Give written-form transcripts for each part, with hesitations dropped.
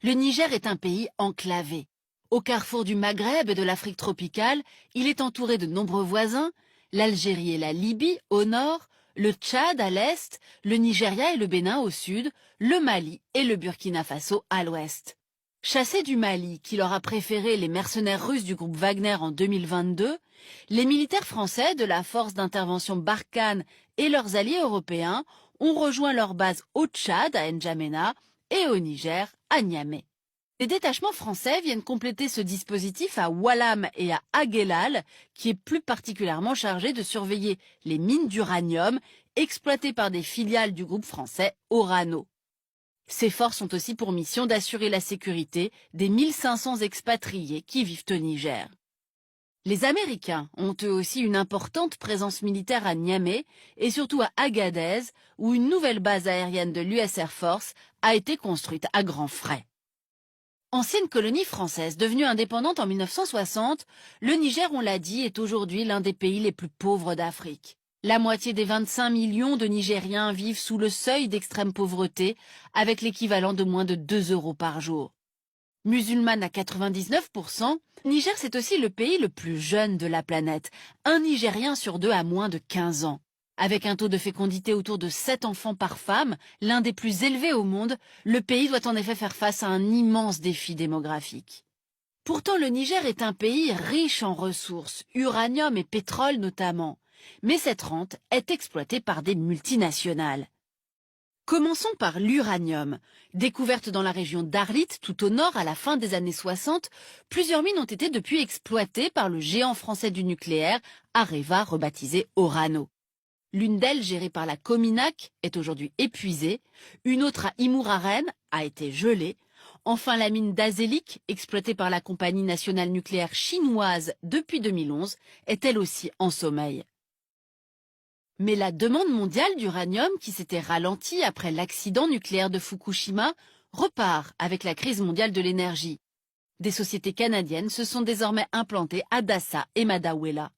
Le Niger est un pays enclavé. Au carrefour du Maghreb et de l'Afrique tropicale, il est entouré de nombreux voisins, l'Algérie et la Libye au nord, le Tchad à l'est, le Nigeria et le Bénin au sud, le Mali et le Burkina Faso à l'ouest. Chassés du Mali, qui leur a préféré les mercenaires russes du groupe Wagner en 2022, les militaires français de la force d'intervention Barkhane et leurs alliés européens ont rejoint leur base au Tchad à N'Djamena et au Niger à Niamey. Les détachements français viennent compléter ce dispositif à Oualam et à Aguelal, qui est plus particulièrement chargé de surveiller les mines d'uranium exploitées par des filiales du groupe français Orano. Ces forces ont aussi pour mission d'assurer la sécurité des 1500 expatriés qui vivent au Niger. Les Américains ont eux aussi une importante présence militaire à Niamey et surtout à Agadez, où une nouvelle base aérienne de l'US Air Force a été construite à grands frais. Ancienne colonie française devenue indépendante en 1960, le Niger, on l'a dit, est aujourd'hui l'un des pays les plus pauvres d'Afrique. La moitié des 25 millions de Nigériens vivent sous le seuil d'extrême pauvreté, avec l'équivalent de moins de 2 € par jour. Musulmane à 99%, Niger c'est aussi le pays le plus jeune de la planète. Un Nigérien sur 2 a moins de 15 ans. Avec un taux de fécondité autour de 7 enfants par femme, l'un des plus élevés au monde, le pays doit en effet faire face à un immense défi démographique. Pourtant, le Niger est un pays riche en ressources, uranium et pétrole notamment. Mais cette rente est exploitée par des multinationales. Commençons par l'uranium. Découverte dans la région d'Arlit, tout au nord à la fin des années 60, plusieurs mines ont été depuis exploitées par le géant français du nucléaire, Areva, rebaptisé Orano. L'une d'elles, gérée par la Cominac, est aujourd'hui épuisée. Une autre à Imouraren a été gelée. Enfin, la mine d'Azélik, exploitée par la compagnie nationale nucléaire chinoise depuis 2011, est elle aussi en sommeil. Mais la demande mondiale d'uranium, qui s'était ralentie après l'accident nucléaire de Fukushima, repart avec la crise mondiale de l'énergie. Des sociétés canadiennes se sont désormais implantées à Dassa et Madaouela.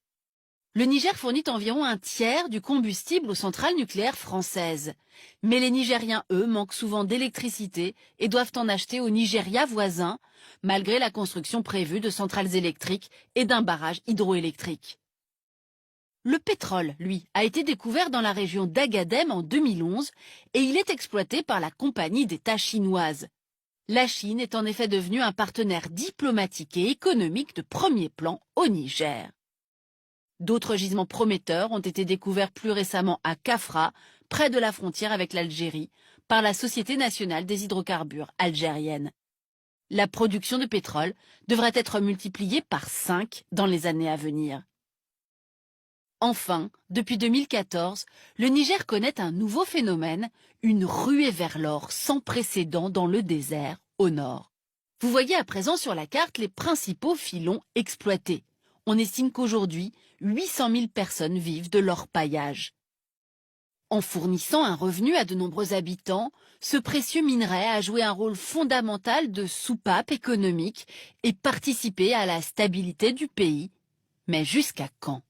Le Niger fournit environ un tiers du combustible aux centrales nucléaires françaises. Mais les Nigériens, eux, manquent souvent d'électricité et doivent en acheter au Nigeria voisin, malgré la construction prévue de centrales électriques et d'un barrage hydroélectrique. Le pétrole, lui, a été découvert dans la région d'Agadem en 2011 et il est exploité par la compagnie d'État chinoise. La Chine est en effet devenue un partenaire diplomatique et économique de premier plan au Niger. D'autres gisements prometteurs ont été découverts plus récemment à Kafra, près de la frontière avec l'Algérie, par la Société nationale des hydrocarbures algérienne. La production de pétrole devrait être multipliée par 5 dans les années à venir. Enfin, depuis 2014, le Niger connaît un nouveau phénomène, une ruée vers l'or sans précédent dans le désert, au nord. Vous voyez à présent sur la carte les principaux filons exploités. On estime qu'aujourd'hui, 800 000 personnes vivent de l'orpaillage. En fournissant un revenu à de nombreux habitants, ce précieux minerai a joué un rôle fondamental de soupape économique et participé à la stabilité du pays. Mais jusqu'à quand ?